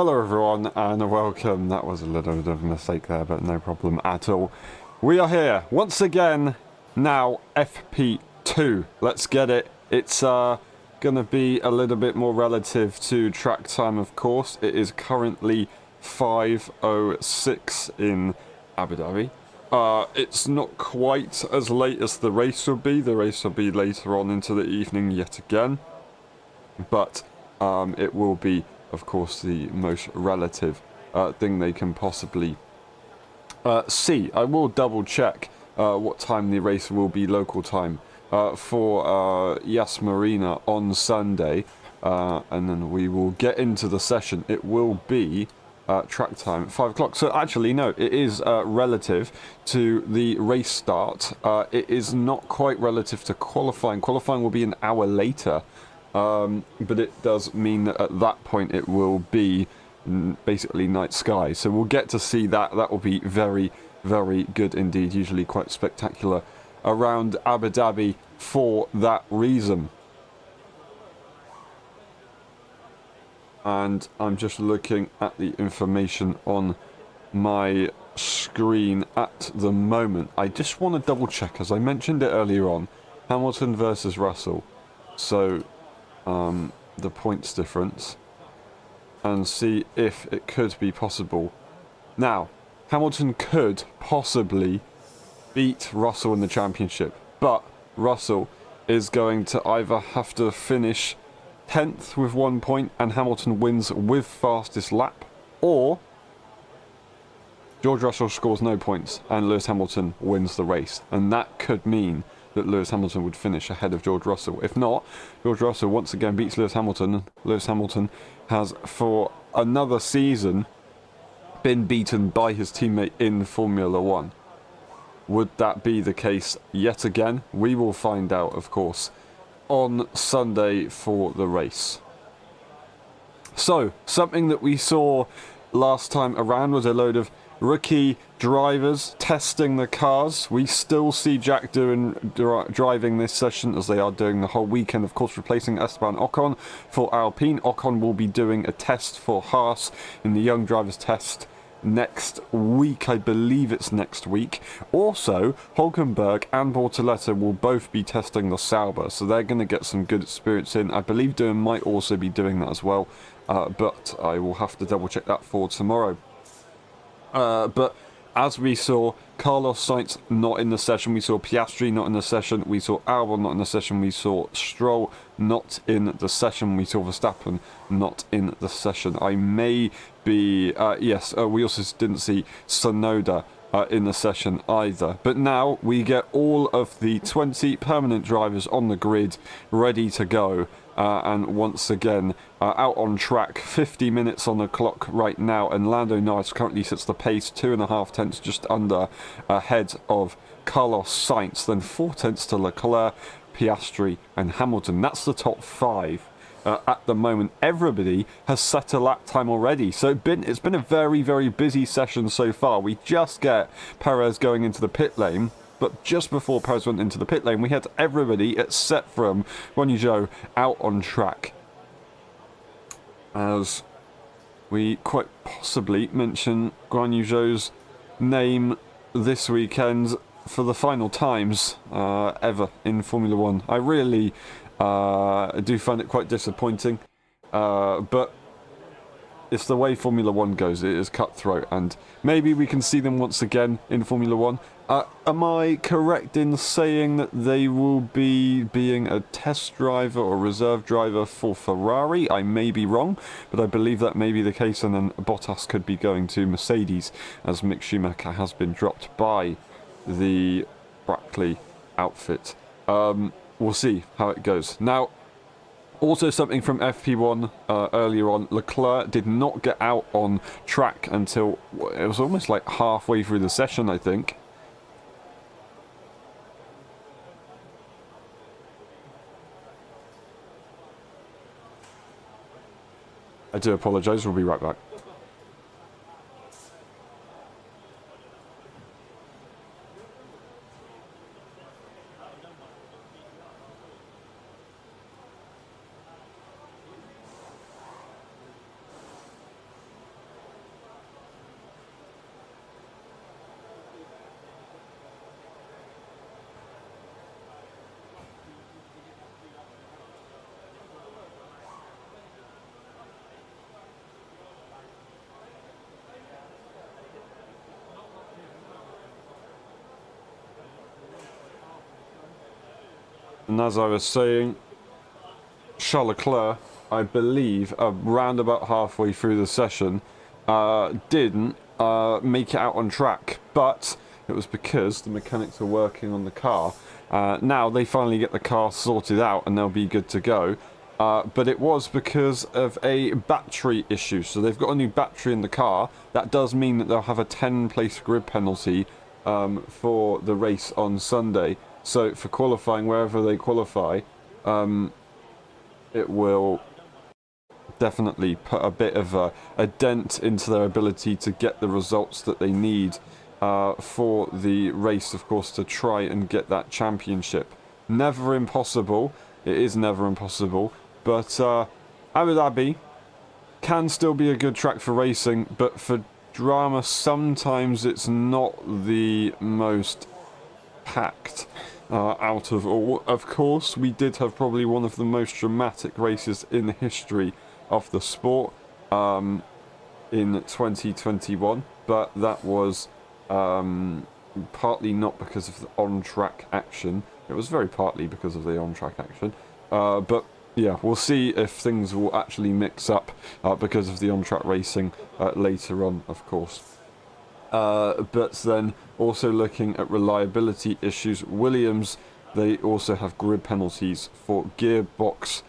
Hello everyone and welcome. That was a little bit of a mistake there, but no problem at all. We are here once again, now FP2. Let's get it. It's gonna be a little bit more relative to track time, of course. It is currently 5:06 in Abu Dhabi. It's not quite as late as the race will be. The race will be later on into the evening yet again. But it will be, of course, the most relative thing they can possibly see. I will double check what time the race will be local time for Yas Marina on Sunday, and then we will get into the session. It will be track time at 5 o'clock. So actually, no, it is relative to the race start. It is not quite relative to qualifying. Qualifying will be an hour later. But it does mean that at that point it will be basically night sky. So we'll get to see that. That will be very, very good indeed. Usually quite spectacular around Abu Dhabi for that reason. And I'm just looking at the information on my screen at the moment. I just want to double check, as I mentioned it earlier on, Hamilton versus Russell. So the points difference, and see if it could be possible. Now, Hamilton could possibly beat Russell in the championship, but Russell is going to either have to finish 10th with 1 point and Hamilton wins with fastest lap, or George Russell scores no points and Lewis Hamilton wins the race, and that could mean that Lewis Hamilton would finish ahead of George Russell. If not, George Russell once again beats Lewis Hamilton. Lewis Hamilton has, for another season, been beaten by his teammate in Formula 1. Would that be the case yet again? We will find out, of course, on Sunday for the race. So, something that we saw last time around was a load of rookie drivers testing the cars. We still see Jack driving this session, as they are doing the whole weekend, of course, replacing Esteban Ocon for Alpine. Ocon will be doing a test for Haas in the Young Drivers test next week. I believe it's next week. Also, Hulkenberg and Bortoleto will both be testing the Sauber, so they're going to get some good experience in. I believe Dylan might also be doing that as well, but I will have to double check that for tomorrow. But as we saw, Carlos Sainz not in the session, we saw Piastri not in the session, we saw Albon not in the session, we saw Stroll not in the session, we saw Verstappen not in the session. I may be, we also didn't see Tsunoda in the session either. But now we get all of the 20 permanent drivers on the grid ready to go. And once again, out on track, 50 minutes on the clock right now, and Lando Norris currently sits the pace 2.5 tenths just under ahead of Carlos Sainz, then 4 tenths to Leclerc, Piastri and Hamilton. That's the top 5 at the moment. Everybody has set a lap time already, so it's been a very, very busy session so far. We just get Perez going into the pit lane. But just before Perez went into the pit lane, we had everybody except from Guan Yu Zhou out on track, as we quite possibly mention Guan Yu Zhou's name this weekend for the final times ever in Formula 1. I really do find it quite disappointing, but it's the way Formula 1 goes. It is cutthroat, and maybe we can see them once again in Formula 1. Am I correct in saying that they will be being a test driver or reserve driver for Ferrari? I may be wrong, but I believe that may be the case, and then Bottas could be going to Mercedes, as Mick Schumacher has been dropped by the Brackley outfit. We'll see how it goes. Now, also something from FP1 earlier on, Leclerc did not get out on track until it was almost like halfway through the session, I think. I do apologise, we'll be right back. And as I was saying, Charles Leclerc, I believe, around about halfway through the session, didn't make it out on track, but it was because the mechanics were working on the car. Now they finally get the car sorted out and they'll be good to go. But it was because of a battery issue. So they've got a new battery in the car. That does mean that they'll have a 10-place grid penalty for the race on Sunday. So for qualifying, wherever they qualify, it will definitely put a bit of a dent into their ability to get the results that they need for the race, of course, to try and get that championship. Never impossible. It is never impossible. But Abu Dhabi can still be a good track for racing, but for drama, sometimes it's not the most packed out of all. Of course, we did have probably one of the most dramatic races in the history of the sport in 2021, but that was partly not because of the on-track action. It was very partly because of the on-track action, but yeah, we'll see if things will actually mix up because of the on-track racing later on, of course. But then also looking at reliability issues, Williams, they also have grid penalties for gearbox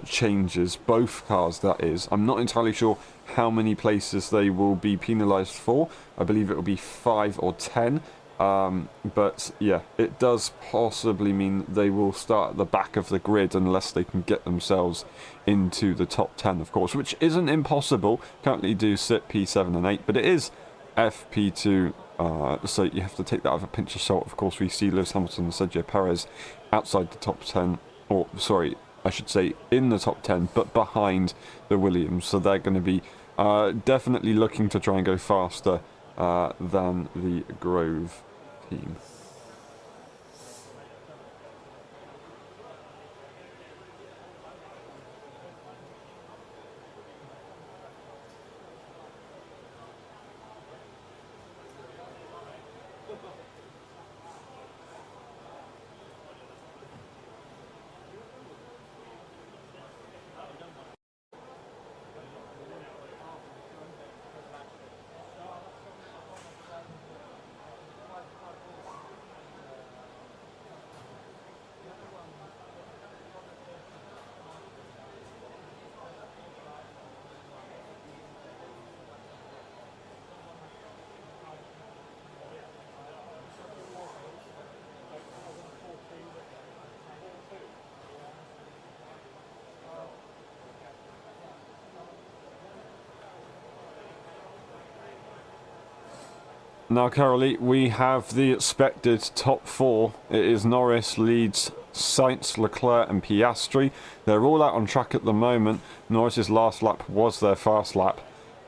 changes, both cars that is. I'm not entirely sure how many places they will be penalised for. I believe it will be 5 or 10. But yeah, it does possibly mean they will start at the back of the grid unless they can get themselves into the top 10, of course, which isn't impossible. Currently do sit P7 and 8, but it is FP2, so you have to take that with a pinch of salt. Of course, we see Lewis Hamilton and Sergio Perez outside the top 10, or sorry, I should say in the top 10, but behind the Williams, so they're going to be definitely looking to try and go faster than the Grove team. Now, Carolee, we have the expected top 4. It is Norris, leads Sainz, Leclerc and Piastri. They're all out on track at the moment. Norris's last lap was their fast lap.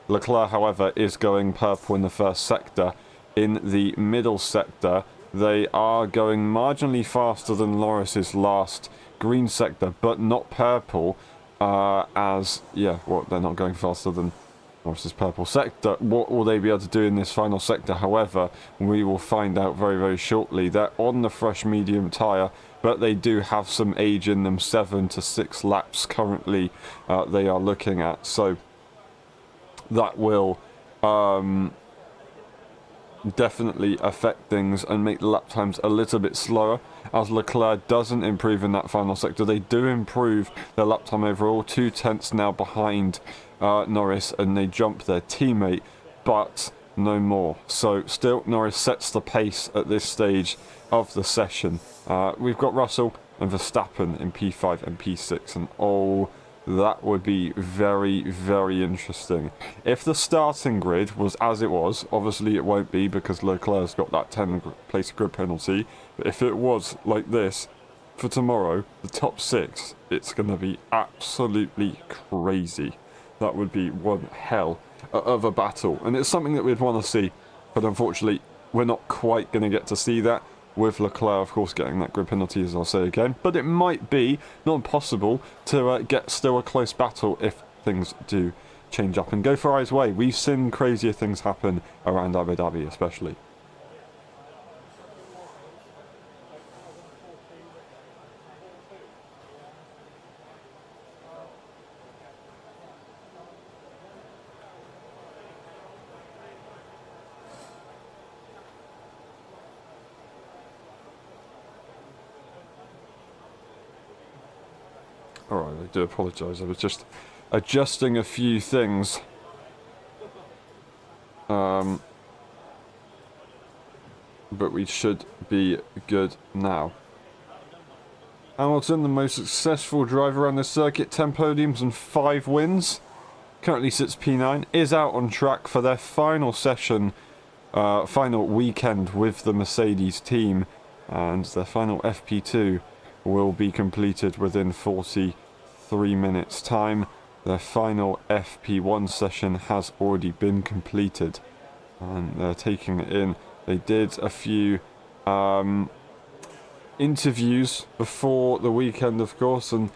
Leclerc, however, is going purple in the first sector. In the middle sector, they are going marginally faster than Norris's last green sector, but not purple. They're not going faster than Norris's purple sector. What will they be able to do in this final sector? However, we will find out very, very shortly. They're on the fresh medium tyre, but they do have some age in them. 7 to 6 laps currently they are looking at. So that will definitely affect things and make the lap times a little bit slower. As Leclerc doesn't improve in that final sector, they do improve their lap time overall. 2 tenths now behind Norris, and they jump their teammate, but no more. So still Norris sets the pace at this stage of the session. We've got Russell and Verstappen in P5 and P6, and oh, that would be very, very interesting. If the starting grid was as it was, obviously it won't be because Leclerc's got that 10-place grid penalty, but if it was like this for tomorrow, the top 6, it's going to be absolutely crazy. That would be one hell of a battle, and it's something that we'd want to see, but unfortunately we're not quite going to get to see that, with Leclerc of course getting that grid penalty, as I'll say again. But it might be not impossible to get still a close battle if things do change up and go Ferrari's way. We've seen crazier things happen around Abu Dhabi especially. Alright, I do apologise. I was just adjusting a few things. But we should be good now. Hamilton, the most successful driver around the circuit, 10 podiums and 5 wins. Currently sits P9, is out on track for their final session, final weekend with the Mercedes team. And their final FP2 will be completed within 43 minutes time. Their final FP1 session has already been completed. And they're taking it in. They did a few interviews before the weekend, of course, and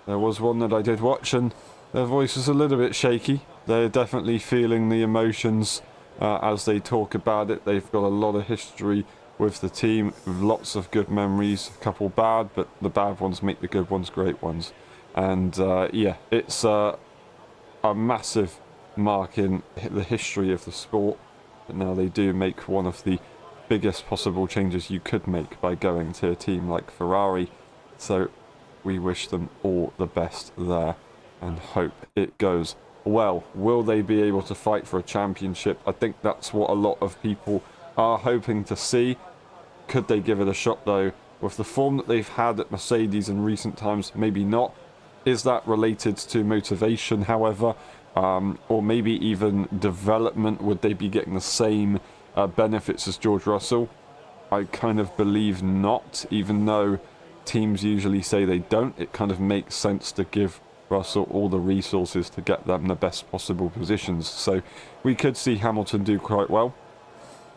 there was one that I did watch, and their voice is a little bit shaky. They're definitely feeling the emotions as they talk about it. They've got a lot of history with the team, lots of good memories, a couple bad, but the bad ones make the good ones great ones. And yeah, it's a massive mark in the history of the sport. But now they do make one of the biggest possible changes you could make by going to a team like Ferrari. So we wish them all the best there and hope it goes well. Will they be able to fight for a championship? I think that's what a lot of people are hoping to see. Could they give it a shot though? With the form that they've had at Mercedes in recent times, maybe not. Is that related to motivation, however? Or maybe even development? Would they be getting the same benefits as George Russell? I kind of believe not, even though teams usually say they don't. It kind of makes sense to give Russell all the resources to get them the best possible positions. So we could see Hamilton do quite well.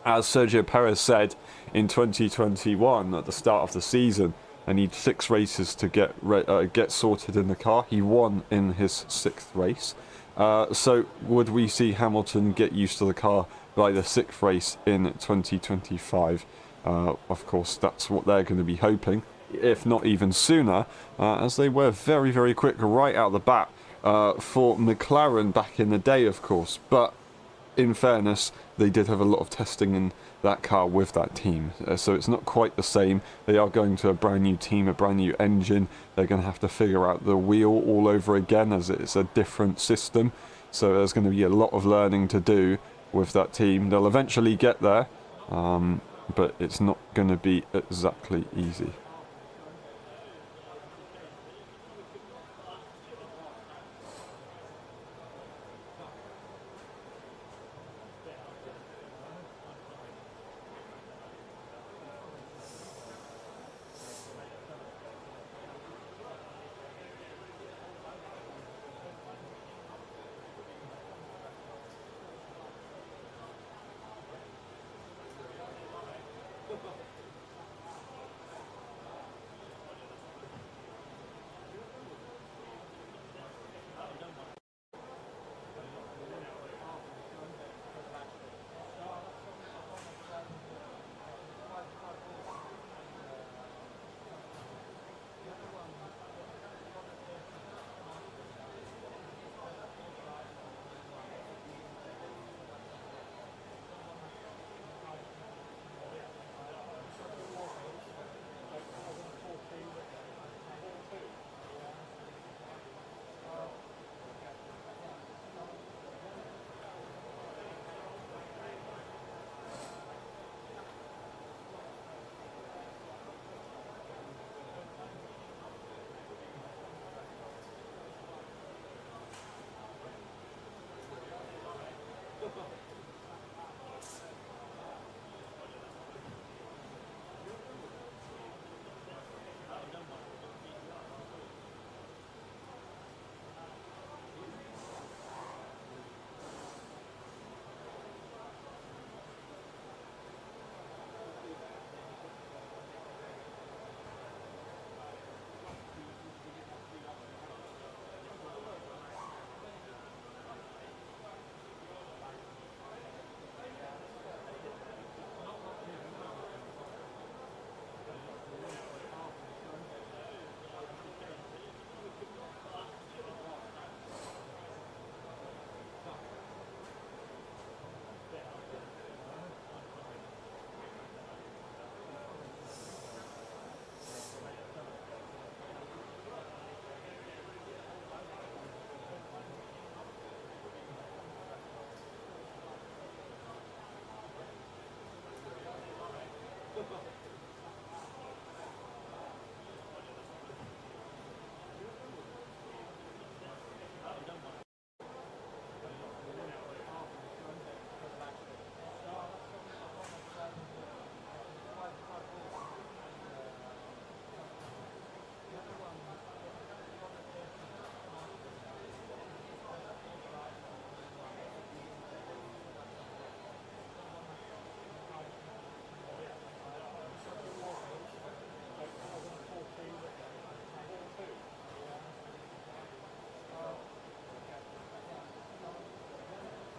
As Sergio Perez said in 2021 at the start of the season, I need 6 races to get sorted in the car. He won in his 6th race. So would we see Hamilton get used to the car by the 6th race in 2025? Of course, that's what they're going to be hoping, if not even sooner, as they were very, very quick right out the bat for McLaren back in the day, of course. But in fairness, they did have a lot of testing in that car with that team, so it's not quite the same. They are going to a brand new team, a brand new engine. They're going to have to figure out the wheel all over again, as it's a different system. So there's going to be a lot of learning to do with that team. They'll eventually get there, but it's not going to be exactly easy.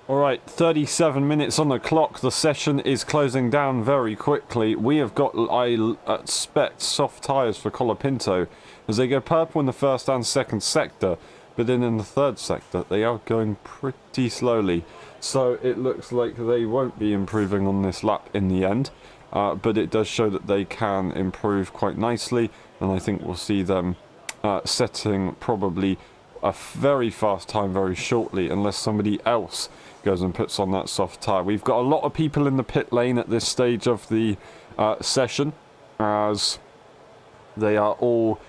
Alright, 37 minutes on the clock. The session is closing down very quickly. We have got, I expect, soft tyres for Colapinto as they go purple in the first and second sector, but then in the third sector they are going pretty slowly. So it looks like they won't be improving on this lap in the end, but it does show that they can improve quite nicely, and I think we'll see them setting probably a very fast time very shortly, unless somebody else goes and puts on that soft tyre. We've got a lot of people in the pit lane at this stage of the session, as they are all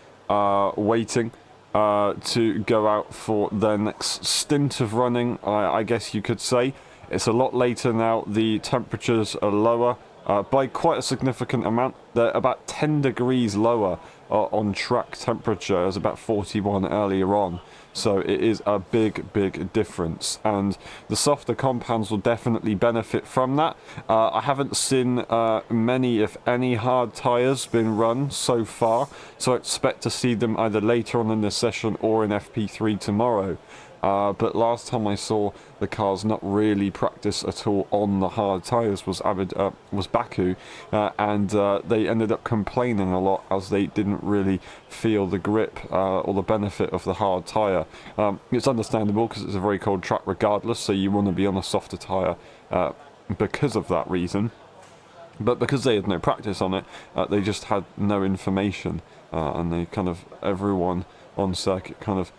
waiting to go out for their next stint of running, I guess you could say. It's a lot later now. The temperatures are lower by quite a significant amount. They're about 10 degrees lower on track temperature as about 41 earlier on. So it is a big difference, and the softer compounds will definitely benefit from that. I haven't seen many, if any, hard tyres been run so far, so I expect to see them either later on in the session or in FP3 tomorrow. But last time I saw the cars not really practice at all on the hard tyres was Baku, and they ended up complaining a lot as they didn't really feel the grip or the benefit of the hard tyre. It's understandable because it's a very cold track regardless, so you want to be on a softer tyre because of that reason. But because they had no practice on it, they just had no information, and they kind of, everyone on circuit kind of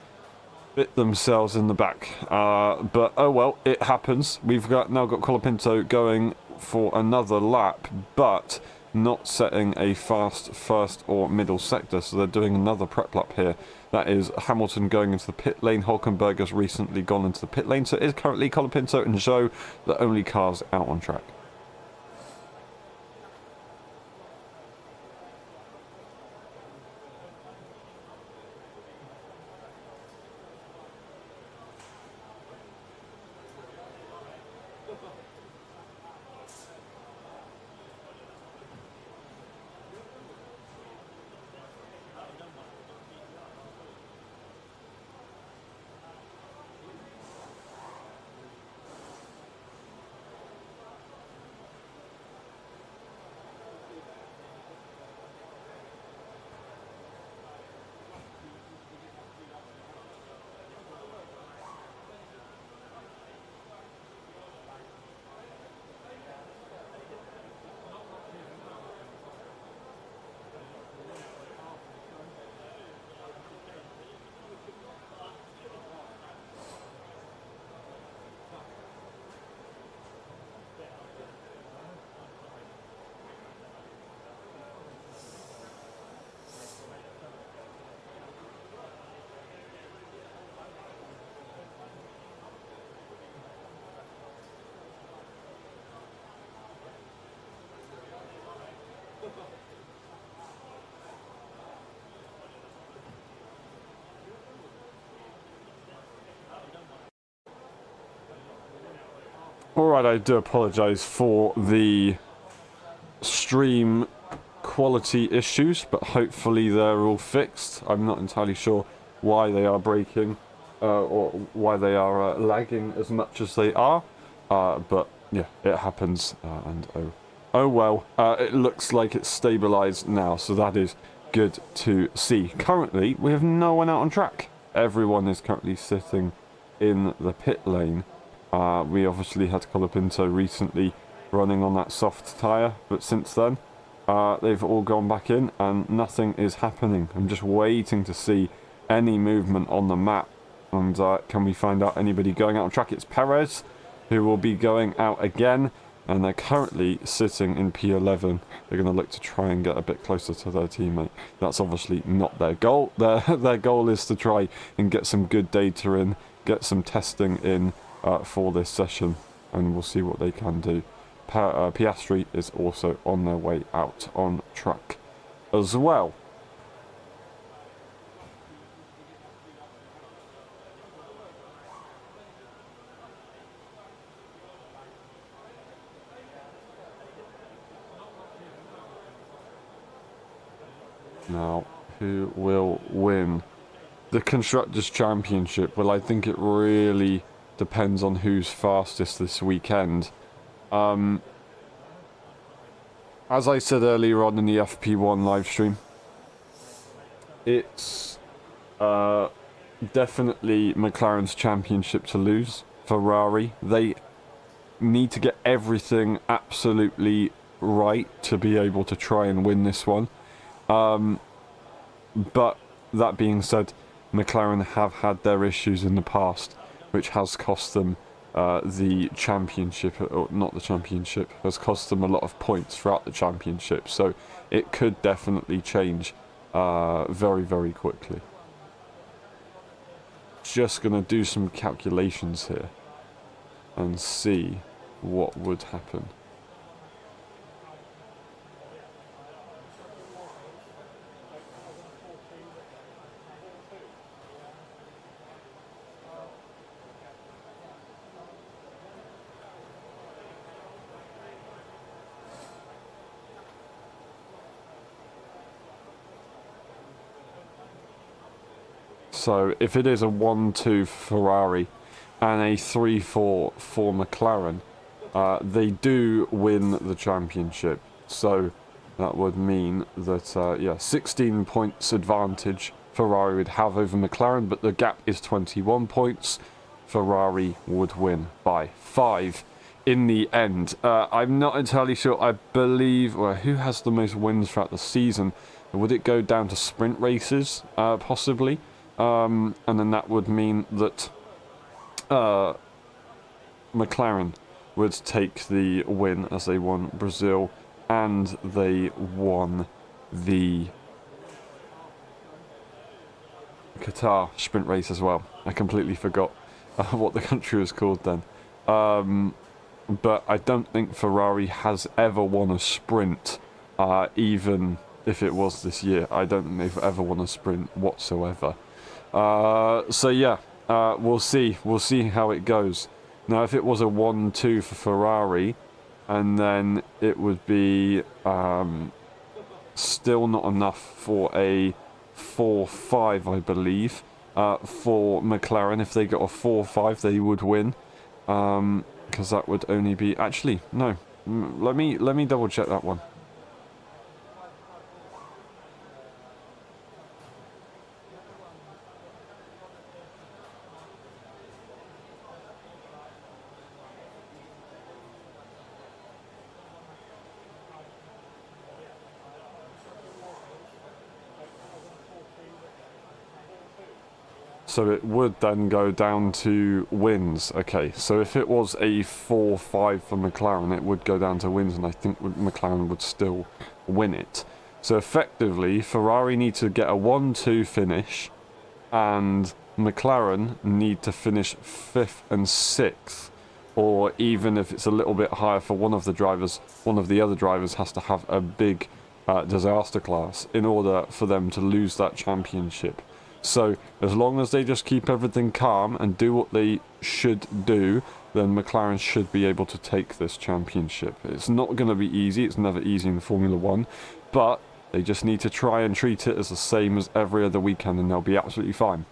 bit themselves in the back, but oh well, it happens. We've now got Colapinto going for another lap, but not setting a fast first or middle sector, so they're doing another prep lap here. That is Hamilton going into the pit lane. Hulkenberg has recently gone into the pit lane, so it is currently Colapinto and Zhou, the only cars out on track. Alright, I do apologise for the stream quality issues, but hopefully they're all fixed. I'm not entirely sure why they are breaking or why they are lagging as much as they are, but yeah, it happens, and oh well. It looks like it's stabilised now, so that is good to see. Currently, we have no one out on track. Everyone is currently sitting in the pit lane. We obviously had Colapinto recently running on that soft tyre, but since then they've all gone back in and nothing is happening. I'm just waiting to see any movement on the map, and can we find out anybody going out on track? It's Perez who will be going out again, and they're currently sitting in P11. They're going to look to try and get a bit closer to their teammate. That's obviously not their goal. Their goal is to try and get some good data in, get some testing in for this session, and we'll see what they can do. Piastri is also on their way out on track as well. Now, who will win the Constructors' Championship? Well, I think it really depends on who's fastest this weekend. As I said earlier on in the FP1 live stream, it's definitely McLaren's championship to lose. Ferrari, they need to get everything absolutely right to be able to try and win this one. But that being said, McLaren have had their issues in the past, which has cost them the championship, or not the championship, has cost them a lot of points throughout the championship. So it could definitely change very, very quickly. Just going to do some calculations here and see what would happen. So if it is a 1-2 Ferrari and a 3-4 for McLaren, they do win the championship. So that would mean that, yeah, 16 points advantage Ferrari would have over McLaren, but the gap is 21 points. Ferrari would win by 5 in the end. I'm not entirely sure. I believe, well, who has the most wins throughout the season? Would it go down to sprint races, possibly? And then that would mean that McLaren would take the win, as they won Brazil and they won the Qatar sprint race as well. I completely forgot what the country was called then. But I don't think Ferrari has ever won a sprint, even if it was this year. I don't think they've ever won a sprint whatsoever. So yeah, we'll see. We'll see how it goes. Now, if it was a 1-2 for Ferrari, and then it would be still not enough for a 4-5, I believe, for McLaren. If they got a 4-5, they would win, because that would only be... Actually, no. Let me double check that one. So it would then go down to wins. Okay, so if it was a 4-5 for McLaren, it would go down to wins, and I think McLaren would still win it. So effectively, Ferrari need to get a 1-2 finish, and McLaren need to finish 5th and 6th. Or even if it's a little bit higher for one of the drivers, one of the other drivers has to have a big disaster class in order for them to lose that championship. So as long as they just keep everything calm and do what they should do, then McLaren should be able to take this championship. It's not going to be easy. It's never easy in Formula 1. But they just need to try and treat it as the same as every other weekend, and they'll be absolutely fine.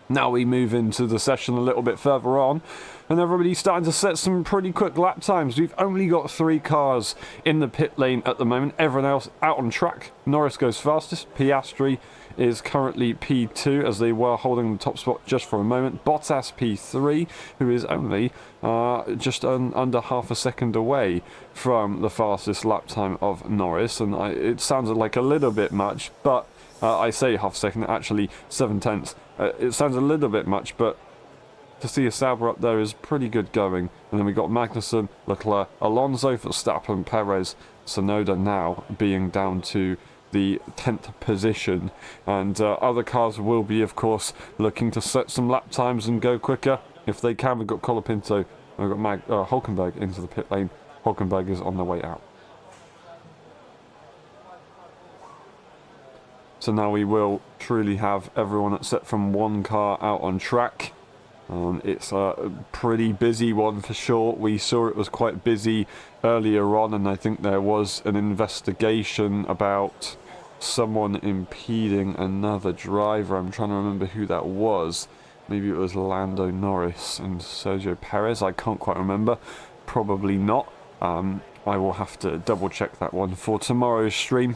Now we move into the session a little bit further on, and everybody's starting to set some pretty quick lap times. We've only got 3 cars in the pit lane at the moment. Everyone else out on track. Norris goes fastest. Piastri is currently P2, as they were holding the top spot just for a moment. Bottas P3, who is only just under half a second away from the fastest lap time of Norris. And it sounds like a little bit much, but I say half a second, actually 7/10. It sounds a little bit much, but to see a Sauber up there is pretty good going. And then we got Magnussen, Leclerc, Alonso, Verstappen, Perez, Tsunoda now being down to the 10th position, and other cars will be, of course, looking to set some lap times and go quicker if they can. We've got Colapinto, we've got Hulkenberg into the pit lane. Hulkenberg is on the way out. So now we will truly have everyone except from one car out on track. It's a pretty busy one for sure. We saw it was quite busy earlier on, and I think there was an investigation about someone impeding another driver. I'm trying to remember who that was, maybe it was Lando Norris and Sergio Perez. I can't quite remember. Probably not. I will have to double check that one for tomorrow's stream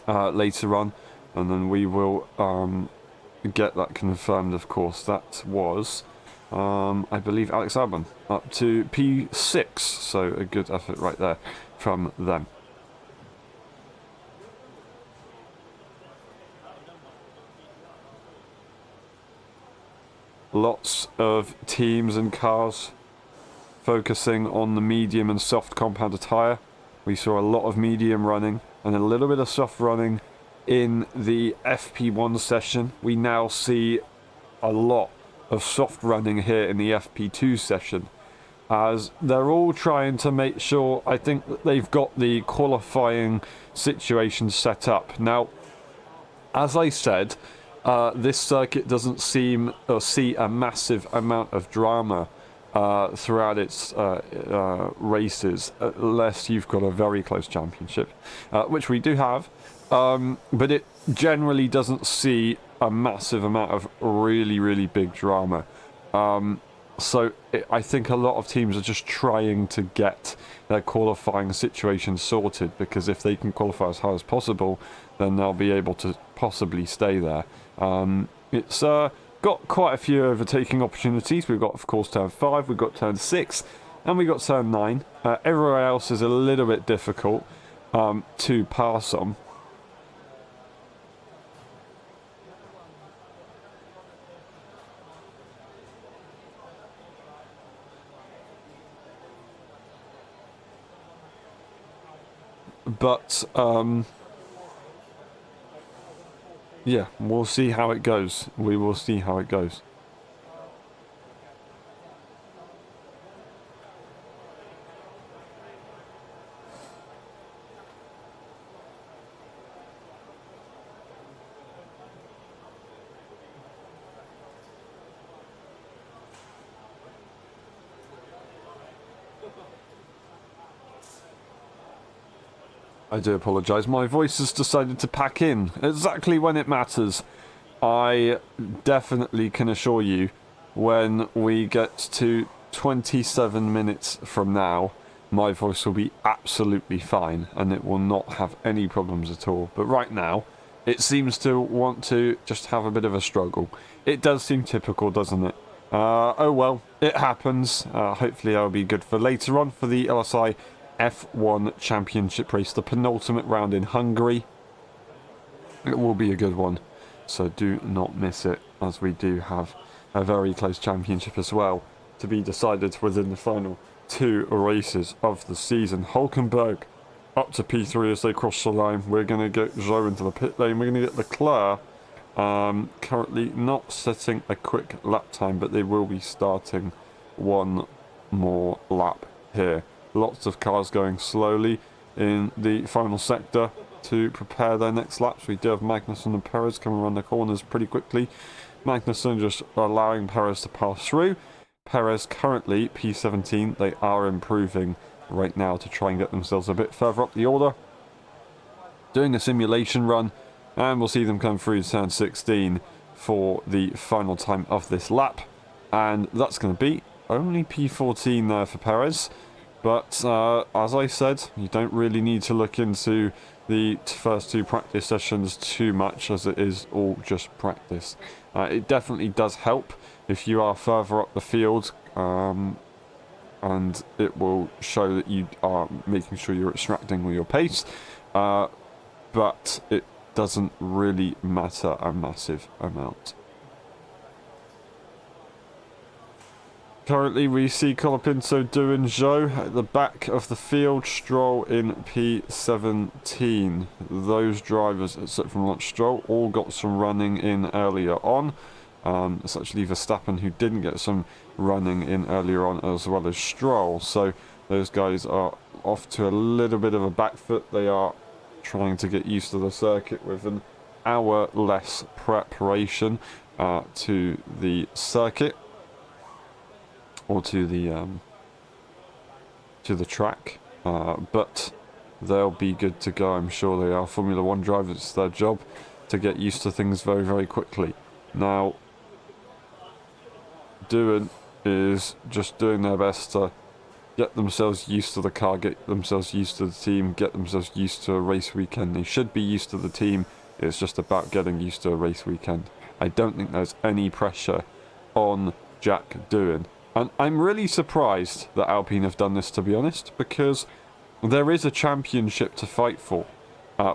later on, and then we will get that confirmed. Of course, that was I believe Alex Albon up to P6, so a good effort right there from them. Lots of teams and cars focusing on the medium and soft compound tyre. We saw a lot of medium running and a little bit of soft running in the FP1 session. We now see a lot of soft running here in the FP2 session, as they're all trying to make sure, I think, that they've got the qualifying situation set up. Now, as I said, this circuit doesn't seem or see a massive amount of drama throughout its races, unless you've got a very close championship, which we do have, but it generally doesn't see a massive amount of really big drama. So I think a lot of teams are just trying to get their qualifying situation sorted, because if they can qualify as high as possible, then they'll be able to possibly stay there. It's got quite a few overtaking opportunities. We've got, of course, turn 5, we've got turn 6, and we've got turn 9. Everywhere else is a little bit difficult to pass on. But yeah, we'll see how it goes. We will see how it goes. I do apologise, my voice has decided to pack in exactly when it matters. I definitely can assure you, when we get to 27 minutes from now, my voice will be absolutely fine and it will not have any problems at all. But right now, it seems to want to just have a bit of a struggle. It does seem typical, doesn't it? Oh well, it happens. Hopefully I'll be good for later on for the LSI F1 Championship race, the penultimate round in Hungary. It will be a good one, so do not miss it, as we do have a very close championship as well to be decided within the final 2 races of the season. Hulkenberg up to P3 as they cross the line. We're going to get Zhou into the pit lane. We're going to get Leclerc, currently not setting a quick lap time, but they will be starting one more lap here. Lots of cars going slowly in the final sector to prepare their next laps. We do have Magnussen and Perez coming around the corners pretty quickly. Magnussen just allowing Perez to pass through. Perez currently P17. They are improving right now to try and get themselves a bit further up the order. Doing a simulation run, and we'll see them come through turn 16 for the final time of this lap. And that's going to be only P14 there for Perez. But as I said, you don't really need to look into the first 2 practice sessions too much, as it is all just practice. It definitely does help if you are further up the field, and it will show that you are making sure you're extracting all your pace, but it doesn't really matter a massive amount. Currently we see Colapinto doing Zhou at the back of the field, Stroll in P17. Those drivers, except from Lance Stroll, all got some running in earlier on. It's actually Verstappen who didn't get some running in earlier on, as well as Stroll. So those guys are off to a little bit of a back foot. They are trying to get used to the circuit with an hour less preparation to the circuit. Or to the track, but they'll be good to go. I'm sure they are. Formula 1 drivers, it's their job to get used to things very quickly. Now, Doohan is just doing their best to get themselves used to the car, get themselves used to the team, get themselves used to a race weekend. They should be used to the team. It's just about getting used to a race weekend. I don't think there's any pressure on Jack Doohan. And I'm really surprised that Alpine have done this, to be honest, because there is a championship to fight for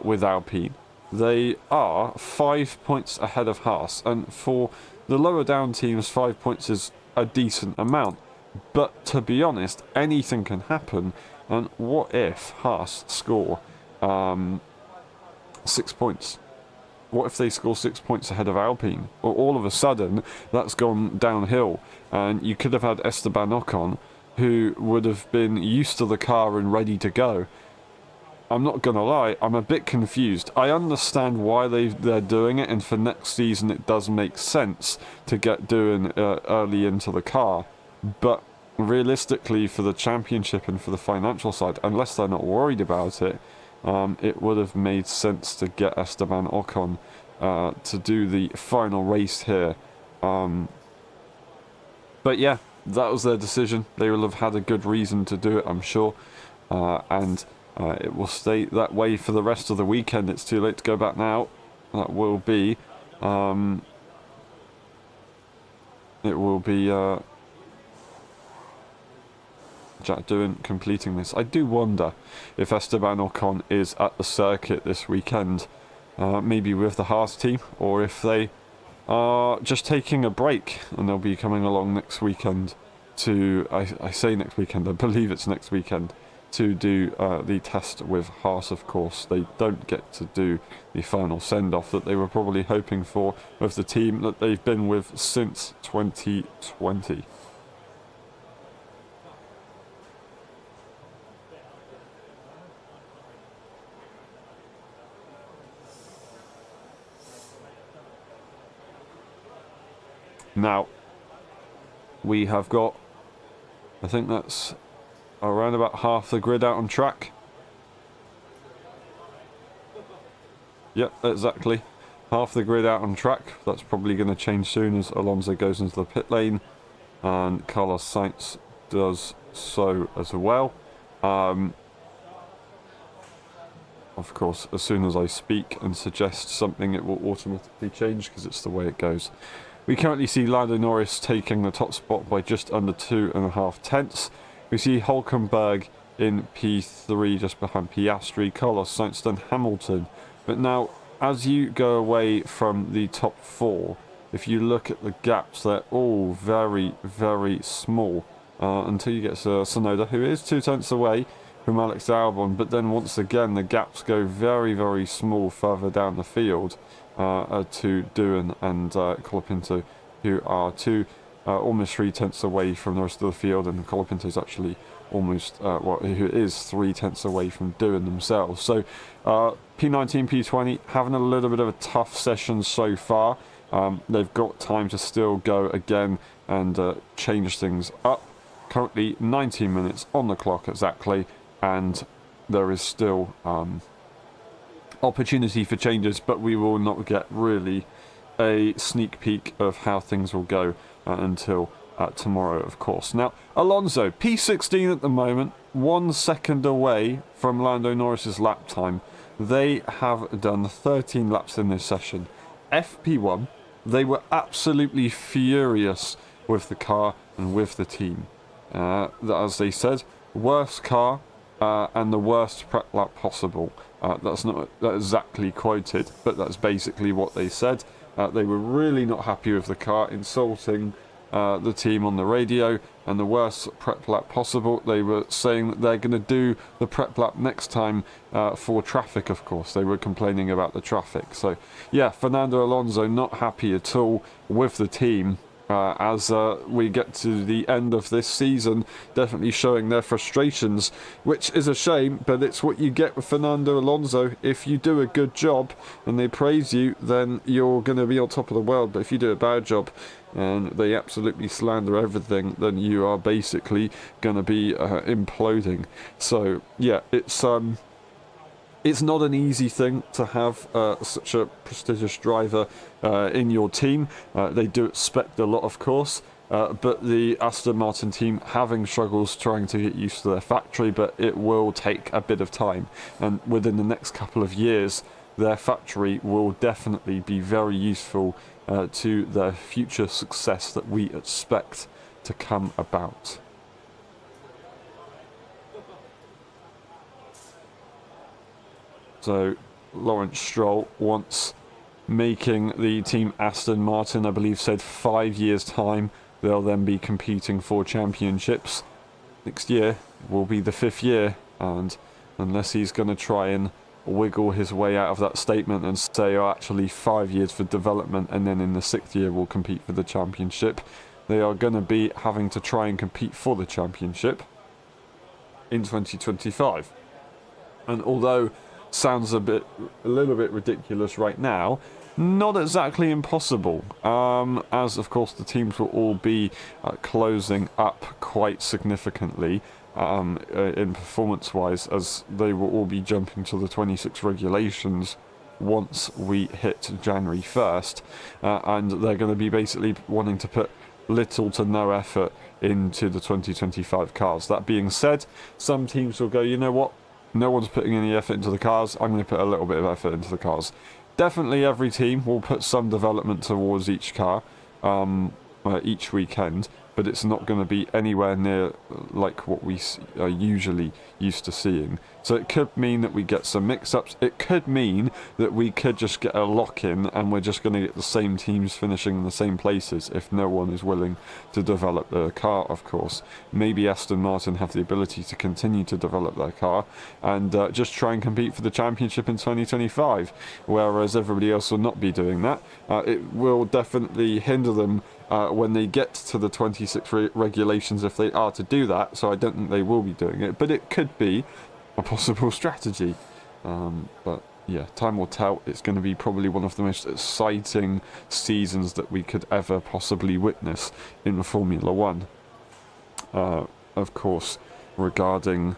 with Alpine. They are 5 points ahead of Haas, and for the lower down teams, 5 points is a decent amount. But to be honest, anything can happen, and what if Haas score 6 points? What if they score 6 points ahead of Alpine? Well, all of a sudden, that's gone downhill, and you could have had Esteban Ocon, who would have been used to the car and ready to go. I'm not going to lie, I'm a bit confused. I understand why they're doing it, and for next season it does make sense to get Doohan early into the car. But realistically, for the championship and for the financial side, unless they're not worried about it, it would have made sense to get Esteban Ocon to do the final race here. But yeah, that was their decision. They will have had a good reason to do it, I'm sure. And it will stay that way for the rest of the weekend. It's too late to go back now. That will be... it will be... Jack Doohan completing this. I do wonder if Esteban Ocon is at the circuit this weekend, maybe with the Haas team, or if they are just taking a break and they'll be coming along next weekend to, I say next weekend, I believe it's next weekend, to do the test with Haas, of course. They don't get to do the final send-off that they were probably hoping for with the team that they've been with since 2020. Now, we have got, I think that's around about half the grid out on track. Yep, exactly. Half the grid out on track. That's probably going to change soon as Alonso goes into the pit lane. And Carlos Sainz does so as well. Of course, as soon as I speak and suggest something, it will automatically change because it's the way it goes. We currently see Lando Norris taking the top spot by just under 2.5 tenths. We see Hülkenberg in P3 just behind Piastri, Carlos Sainz, then Hamilton. But now, as you go away from the top four, if you look at the gaps, they're all very, very small until you get to Tsunoda, who is 2 tenths away from Alex Albon. But then once again, the gaps go very, very small further down the field. To Doohan and Colapinto, who are almost 3 tenths away from the rest of the field, and Colapinto is actually almost, who is 3 tenths away from Doohan themselves. So P19, P20 having a little bit of a tough session so far. They've got time to still go again and change things up. Currently 19 minutes on the clock exactly, and there is still opportunity for changes, but we will not get really a sneak peek of how things will go until tomorrow, of course. Now, Alonso, P16 at the moment, 1 second away from Lando Norris's lap time. They have done 13 laps in this session. FP1, they were absolutely furious with the car and with the team. As they said, worst car and the worst prep lap possible. That's not exactly quoted, but that's basically what they said. They were really not happy with the car, insulting the team on the radio, and the worst prep lap possible. They were saying that they're going to do the prep lap next time for traffic, of course. They were complaining about the traffic. So, yeah, Fernando Alonso not happy at all with the team. As we get to the end of this season, definitely showing their frustrations, which is a shame, but it's what you get with Fernando Alonso. If you do a good job and they praise you, then you're going to be on top of the world. But if you do a bad job and they absolutely slander everything, then you are basically going to be imploding. So yeah, it's not an easy thing to have such a prestigious driver in your team. They do expect a lot, of course, but the Aston Martin team having struggles trying to get used to their factory, but it will take a bit of time, and within the next couple of years their factory will definitely be very useful to their future success that we expect to come about. So Lawrence Stroll wants making the team Aston Martin, I believe, said 5 years' time they'll then be competing for championships. Next year will be the 5th year, and unless he's going to try and wiggle his way out of that statement and say, oh, actually 5 years for development and then in the 6th year we'll compete for the championship, they are going to be having to try and compete for the championship in 2025. And although sounds a little bit ridiculous right now, not exactly impossible, as of course the teams will all be closing up quite significantly in performance wise, as they will all be jumping to the 26 regulations once we hit January 1st, and they're going to be basically wanting to put little to no effort into the 2025 cars. That being said, some teams will go, you know what, no one's putting any effort into the cars, I'm going to put a little bit of effort into the cars. Definitely every team will put some development towards each car each weekend, but it's not going to be anywhere near like what we are usually used to seeing. So it could mean that we get some mix-ups. It could mean that we could just get a lock-in and we're just going to get the same teams finishing in the same places if no one is willing to develop their car, of course. Maybe Aston Martin have the ability to continue to develop their car and just try and compete for the championship in 2025, whereas everybody else will not be doing that. It will definitely hinder them when they get to the 26 regulations if they are to do that, so I don't think they will be doing it, but it could be a possible strategy. But yeah, time will tell. It's going to be probably one of the most exciting seasons that we could ever possibly witness in Formula One. Of course, regarding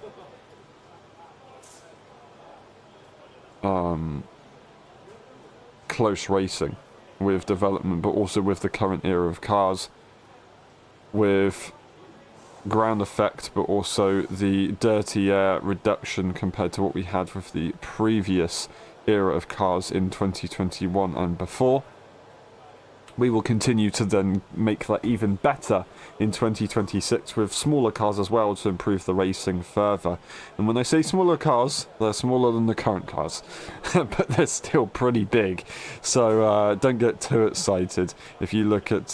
close racing with development, but also with the current era of cars, with ground effect, but also the dirty air reduction compared to what we had with the previous era of cars in 2021 and before. We will continue to then make that even better in 2026 with smaller cars as well to improve the racing further. And when I say smaller cars, they're smaller than the current cars, but they're still pretty big. So don't get too excited. If you look at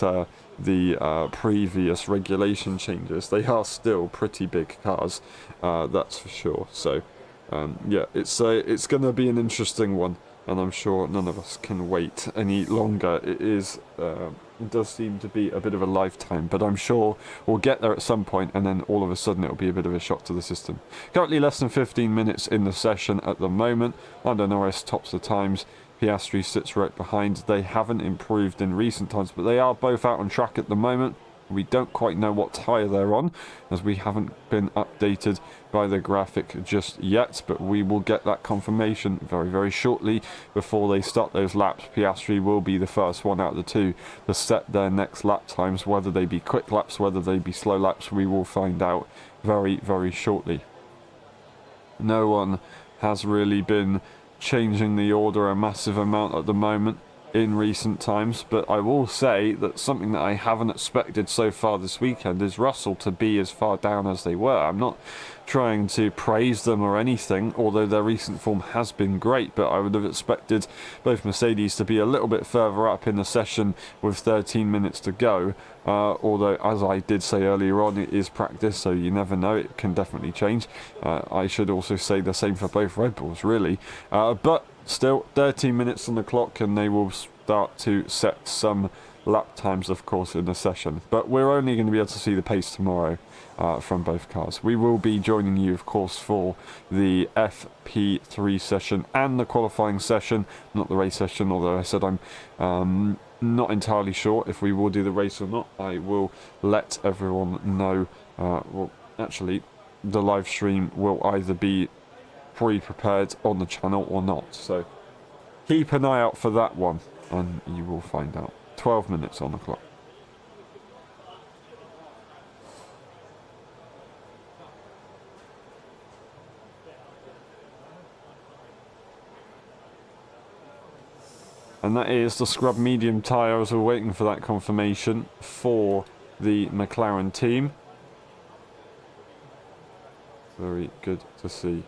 the previous regulation changes, they are still pretty big cars, that's for sure. So yeah, it's going to be an interesting one, and I'm sure none of us can wait any longer. It does seem to be a bit of a lifetime, but I'm sure we'll get there at some point, and then all of a sudden it'll be a bit of a shock to the system. Currently less than 15 minutes in the session at the moment. Lando Norris tops the times. Piastri sits right behind. They haven't improved in recent times, but they are both out on track at the moment. We don't quite know what tyre they're on, as we haven't been updated by the graphic just yet, but we will get that confirmation very, very shortly before they start those laps. Piastri will be the first one out of the two to set their next lap times. Whether they be quick laps, whether they be slow laps, we will find out very, very shortly. No one has really been changing the order a massive amount at the moment in recent times, but I will say that something that I haven't expected so far this weekend is Russell to be as far down as they were. I'm not trying to praise them or anything, although their recent form has been great, but I would have expected both Mercedes to be a little bit further up in the session with 13 minutes to go, although as I did say earlier on, it is practice, so you never know, it can definitely change. I should also say the same for both Red Bulls, really, but still 13 minutes on the clock, and they will start to set some lap times, of course, in the session. But we're only going to be able to see the pace tomorrow from both cars. We will be joining you, of course, for the FP3 session and the qualifying session, not the race session, although I said I'm not entirely sure if we will do the race or not. I will let everyone know. Well, actually, the live stream will either be pre-prepared on the channel or not, so keep an eye out for that one and you will find out. 12 minutes on the clock. And that is the scrub medium tyre, as we're waiting for that confirmation for the McLaren team. Very good to see.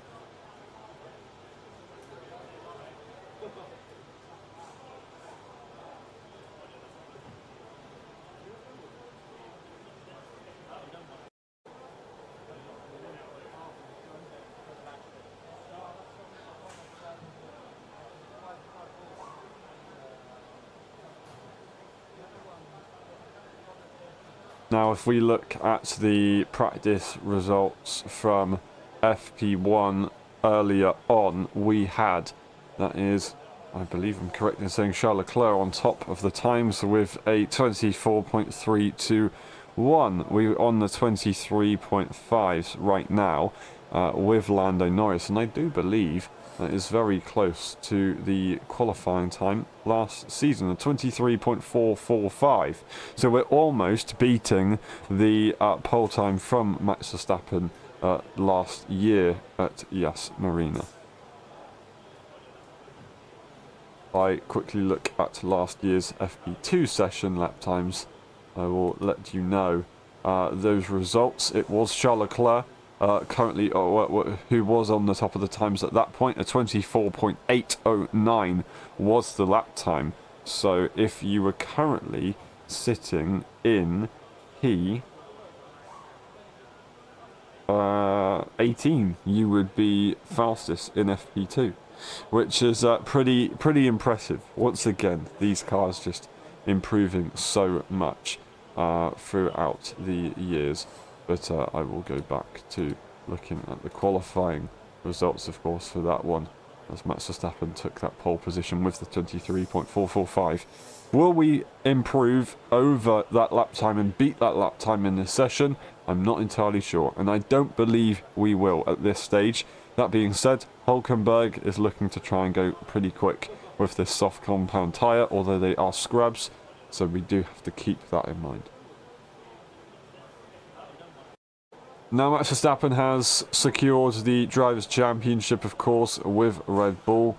Now, if we look at the practice results from FP1 earlier on, we had, that is, I believe I'm correct in saying, Charles Leclerc on top of the times with a 24.321. We're on the 23.5s right now with Lando Norris, and I do believe that is very close to the qualifying time last season, the 23.445. So we're almost beating the pole time from Max Verstappen last year at Yas Marina. I quickly look at last year's FP2 session lap times, I will let you know those results. It was Charles Leclerc currently, who was on the top of the times at that point. A 24.809 was the lap time. So if you were currently sitting in P18, you would be fastest in FP2, which is pretty impressive. Once again, these cars just improving so much throughout the years. But I will go back to looking at the qualifying results, of course, for that one, as Max Verstappen took that pole position with the 23.445. Will we improve over that lap time and beat that lap time in this session? I'm not entirely sure, and I don't believe we will at this stage. That being said, Hulkenberg is looking to try and go pretty quick with this soft compound tyre, although they are scrubs, so we do have to keep that in mind. Now Max Verstappen has secured the Drivers' Championship, of course, with Red Bull.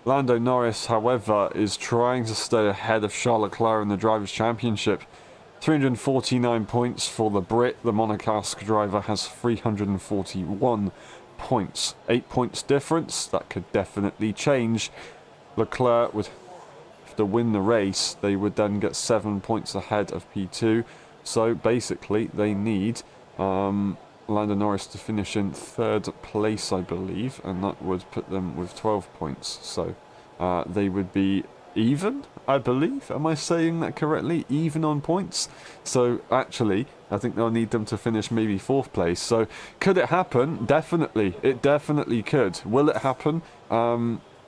Lando Norris, however, is trying to stay ahead of Charles Leclerc in the Drivers' Championship. 349 points for the Brit. The Monegasque driver has 341 points. 8 points difference. That could definitely change. Leclerc would have to win the race. They would then get 7 points ahead of P2. So basically, they need Lando Norris to finish in third place, I believe, and that would put them with 12 points. So they would be even, I believe. Am I saying that correctly? Even on points. So actually, I think they'll need them to finish maybe fourth place. So could it happen? Definitely. It definitely could. Will it happen?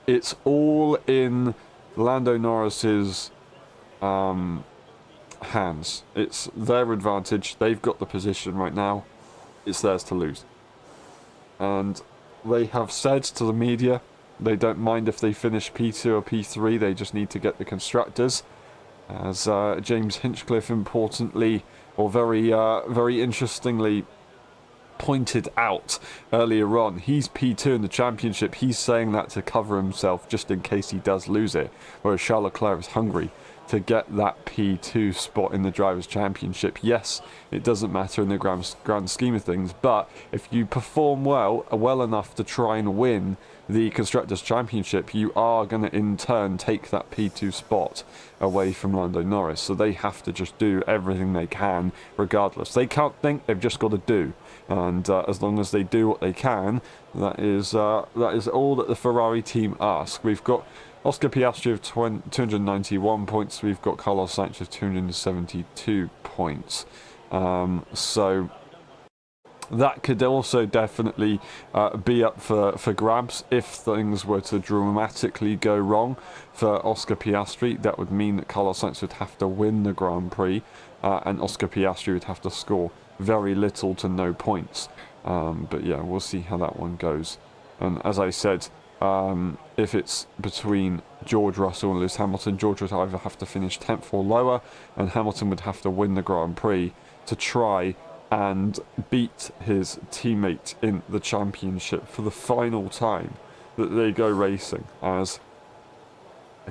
It's all in Lando Norris's hands. It's their advantage. They've got the position right now. It's theirs to lose. And they have said to the media they don't mind if they finish P2 or P3, they just need to get the constructors. As James Hinchcliffe importantly, or very interestingly pointed out earlier on, he's P2 in the championship. He's saying that to cover himself just in case he does lose it, whereas Charles Leclerc is hungry to get that P2 spot in the Drivers' Championship. Yes, it doesn't matter in the grand scheme of things, but if you perform well enough to try and win the Constructors' Championship, you are going to in turn take that P2 spot away from Lando Norris. So they have to just do everything they can regardless. They can't think, they've just got to do. And as long as they do what they can, that is all that the Ferrari team ask. We've got Oscar Piastri of 291 points. We've got Carlos Sainz of 272 points. So that could also definitely be up for grabs if things were to dramatically go wrong for Oscar Piastri. That would mean that Carlos Sainz would have to win the Grand Prix and Oscar Piastri would have to score very little to no points. But yeah, we'll see how that one goes. And as I said, if it's between George Russell and Lewis Hamilton, George would either have to finish 10th or lower, and Hamilton would have to win the Grand Prix to try and beat his teammate in the championship for the final time that they go racing, as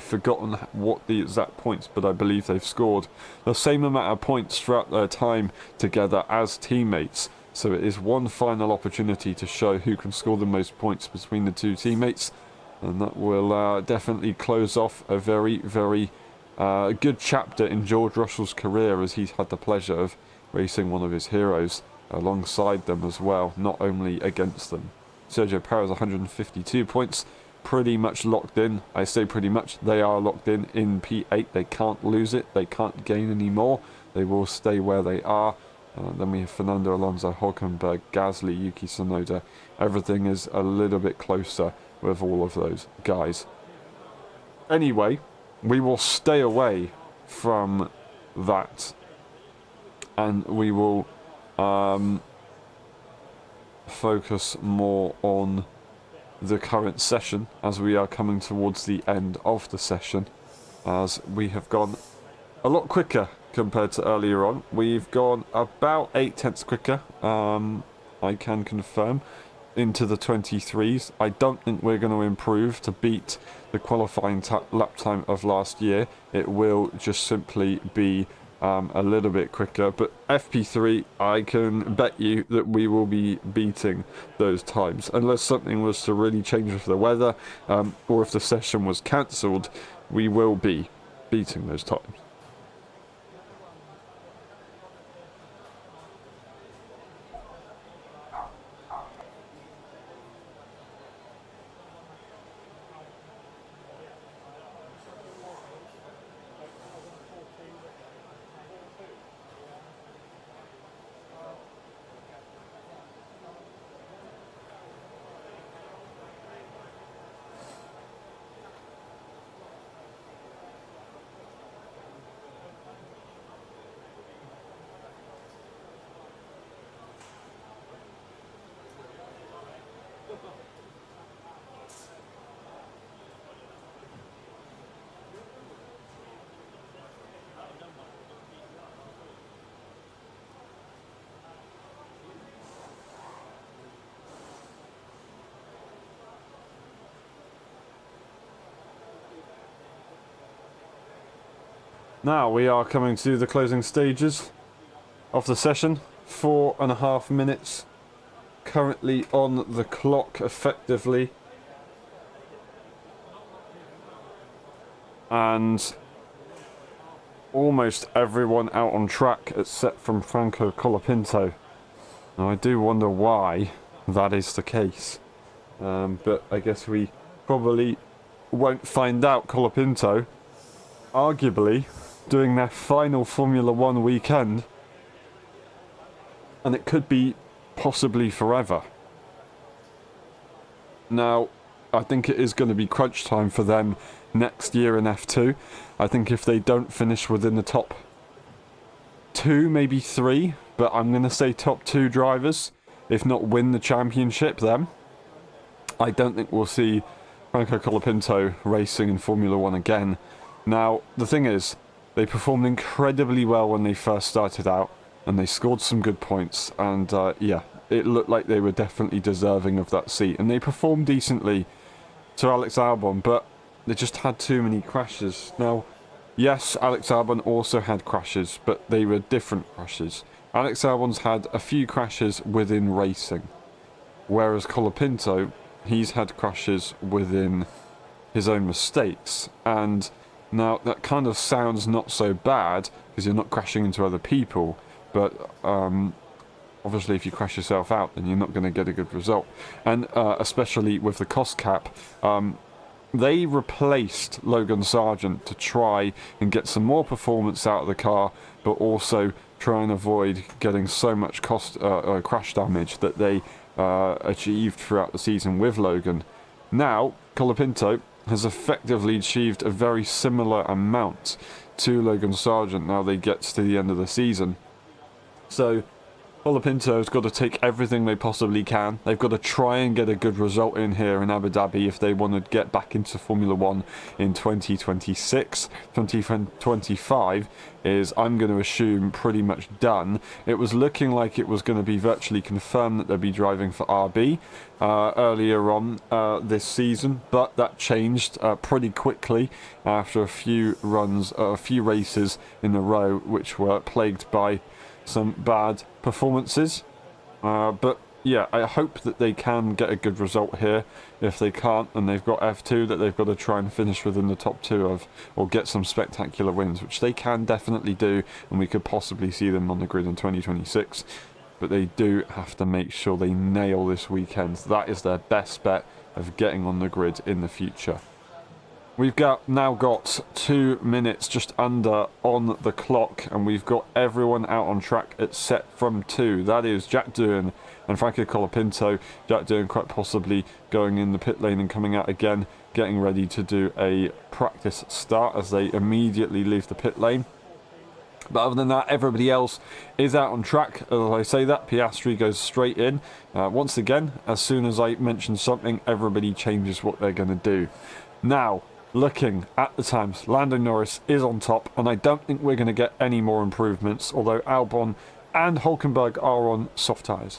I've forgotten what the exact points, but I believe they've scored the same amount of points throughout their time together as teammates. So it is one final opportunity to show who can score the most points between the two teammates. And that will definitely close off a very, very good chapter in George Russell's career, as he's had the pleasure of racing one of his heroes alongside them as well, not only against them. Sergio Perez 152 points, pretty much locked in. I say pretty much, they are locked in P8. They can't lose it, they can't gain any more, they will stay where they are. Then we have Fernando Alonso, Hülkenberg, Gasly, Yuki Tsunoda. Everything is a little bit closer with all of those guys. Anyway, we will stay away from that, and we will focus more on the current session, as we are coming towards the end of the session, as we have gone a lot quicker compared to earlier on. We've gone about 8/10 quicker, I can confirm, into the 23s. I don't think we're going to improve to beat the qualifying lap time of last year. It will just simply be a little bit quicker, but FP3, I can bet you that we will be beating those times, unless something was to really change with the weather, or if the session was cancelled. We will be beating those times. Now we are coming to the closing stages of the session. 4.5 minutes currently on the clock effectively. And almost everyone out on track except from Franco Colapinto. Now I do wonder why that is the case. But I guess we probably won't find out. Colapinto arguably doing their final Formula 1 weekend, and it could be possibly forever. Now, I think it is going to be crunch time for them next year in F2. I think if they don't finish within the top 2, maybe 3, but I'm going to say top 2 drivers, if not win the championship, then I don't think we'll see Franco Colapinto racing in Formula 1 again. Now, the thing is, they performed incredibly well when they first started out, and they scored some good points, and yeah, it looked like they were definitely deserving of that seat, and they performed decently to Alex Albon, but they just had too many crashes. Now, yes, Alex Albon also had crashes, but they were different crashes. Alex Albon's had a few crashes within racing, whereas Colapinto, he's had crashes within his own mistakes, and now, that kind of sounds not so bad, because you're not crashing into other people, but obviously if you crash yourself out, then you're not going to get a good result. And especially with the cost cap, they replaced Logan Sargent to try and get some more performance out of the car, but also try and avoid getting so much crash damage that they achieved throughout the season with Logan. Now, Colapinto has effectively achieved a very similar amount to Logan Sargent now they get to the end of the season. So Colapinto's got to take everything they possibly can. They've got to try and get a good result in here in Abu Dhabi if they want to get back into Formula 1 in 2026. 2025 is, I'm going to assume, pretty much done. It was looking like it was going to be virtually confirmed that they'd be driving for RB earlier on this season, but that changed pretty quickly after a few races in a row which were plagued by some bad performances, but yeah, I hope that they can get a good result here. If they can't, and they've got F2 that they've got to try and finish within the top 2 of, or get some spectacular wins, which they can definitely do, and we could possibly see them on the grid in 2026, but they do have to make sure they nail this weekend. That is their best bet of getting on the grid in the future. We've now got 2 minutes just under on the clock, and we've got everyone out on track at set from 2. That is Jack Doohan and Franco Colapinto. Jack Doohan quite possibly going in the pit lane and coming out again, getting ready to do a practice start as they immediately leave the pit lane. But other than that, everybody else is out on track. As I say that, Piastri goes straight in. Once again, as soon as I mention something, everybody changes what they're going to do. Now, looking at the times, Lando Norris is on top, and I don't think we're going to get any more improvements, although Albon and Hülkenberg are on soft tyres.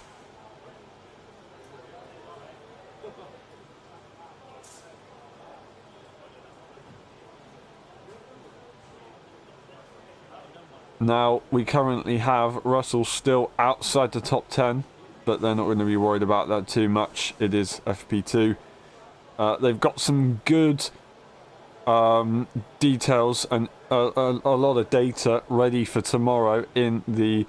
Now, we currently have Russell still outside the top 10, but they're not going to be worried about that too much. It is FP2. They've got some good details and a lot of data ready for tomorrow in the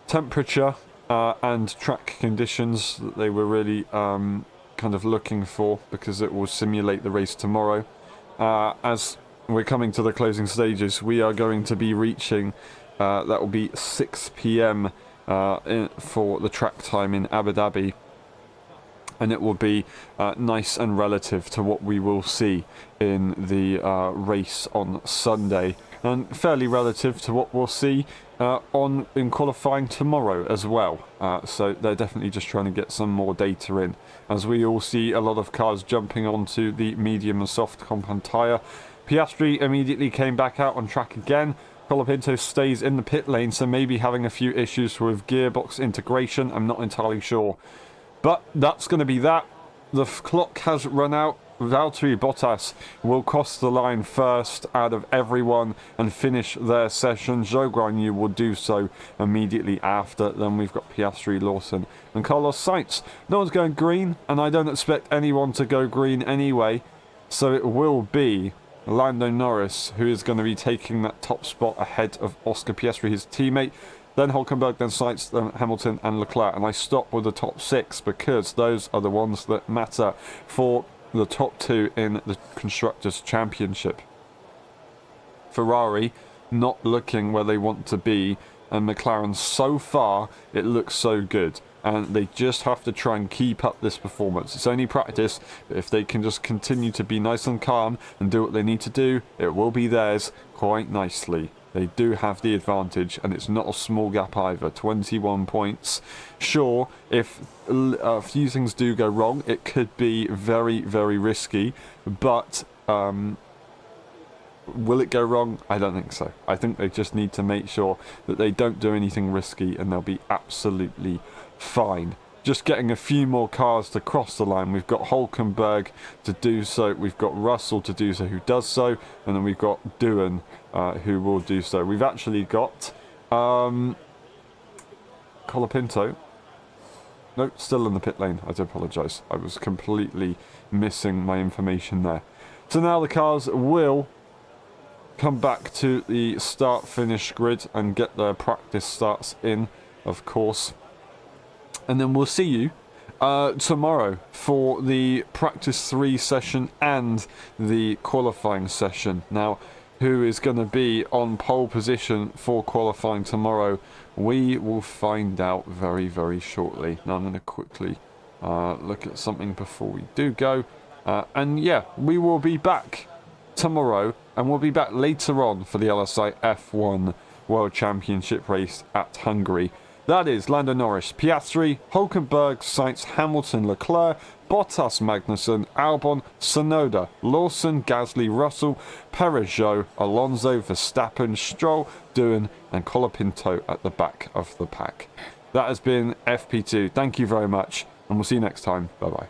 temperature and track conditions that they were really kind of looking for, because it will simulate the race tomorrow. As we're coming to the closing stages, we are going to be reaching that will be 6 p.m. For the track time in Abu Dhabi, and it will be nice and relative to what we will see in the race on Sunday, and fairly relative to what we'll see in qualifying tomorrow as well. So they're definitely just trying to get some more data in, as we all see a lot of cars jumping onto the medium and soft compound tyre. Piastri immediately came back out on track again. Colapinto stays in the pit lane, so maybe having a few issues with gearbox integration. I'm not entirely sure. But that's going to be that. The clock has run out. Valtteri Bottas will cross the line first out of everyone and finish their session. Zhou Guanyu will do so immediately after. Then we've got Piastri, Lawson and Carlos Sainz. No one's going green, and I don't expect anyone to go green anyway. So it will be Lando Norris who is going to be taking that top spot ahead of Oscar Piastri, his teammate. Then Hülkenberg, then Sainz, then Hamilton and Leclerc. And I stop with the top 6 because those are the ones that matter for the top 2 in the Constructors' Championship. Ferrari not looking where they want to be, and McLaren, so far it looks so good, and they just have to try and keep up this performance. It's only practice, but if they can just continue to be nice and calm and do what they need to do, it will be theirs quite nicely. They do have the advantage, and it's not a small gap either. 21 points. Sure, if a few things do go wrong, it could be very, very risky, but will it go wrong? I don't think so. I think they just need to make sure that they don't do anything risky, and they'll be absolutely fine. Just getting a few more cars to cross the line. We've got Hülkenberg to do so. We've got Russell to do so, who does so. And then we've got Doohan, who will do so. We've actually got Colapinto. No, still in the pit lane. I do apologise. I was completely missing my information there. So now the cars will come back to the start-finish grid and get their practice starts in, of course. And then we'll see you tomorrow for the practice 3 session and the qualifying session. Now, who is going to be on pole position for qualifying tomorrow, we will find out very, very shortly. Now, I'm going to quickly look at something before we do go. And yeah, we will be back tomorrow, and we'll be back later on for the LSI F1 World Championship race at Hungary. That is Lando Norris, Piastri, Hulkenberg, Sainz, Hamilton, Leclerc, Bottas, Magnussen, Albon, Tsunoda, Lawson, Gasly, Russell, Perez, Zhou, Alonso, Verstappen, Stroll, Doohan and Colapinto at the back of the pack. That has been FP2. Thank you very much, and we'll see you next time. Bye-bye.